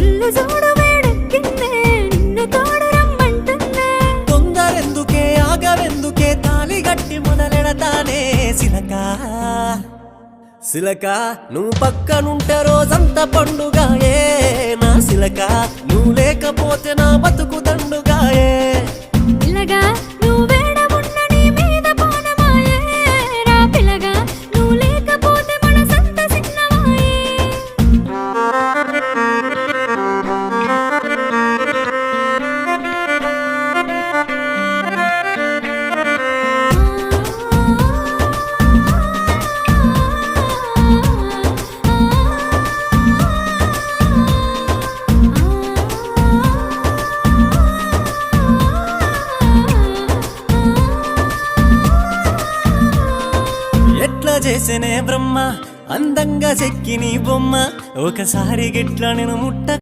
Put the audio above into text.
ఒళ్ళు చూడు వేడెక్కిందే నిన్ను తోడు రమ్మంటుందే తొందరెందుకే ఆగవెందుకే తాళి గట్టి మొదలెడతానే సిలక సిలక నువ్వు పక్కనుంటే రోజంతా పండుగాయే నా సిలక నువ్వు లేకపోతే నా బతుకు దండుగాయే పిల్లగా నువ్వు వేడమున్న నీ మీద పోనమాయే రా పిల్లగా నువ్వు లేకపోతే మనసంత సిన్నమాయే ఎట్లా చేసేనే బ్రహ్మ అందంగా చెక్కి నీ బొమ్మ ఒకసారి గిట్ల నేను ముట్ట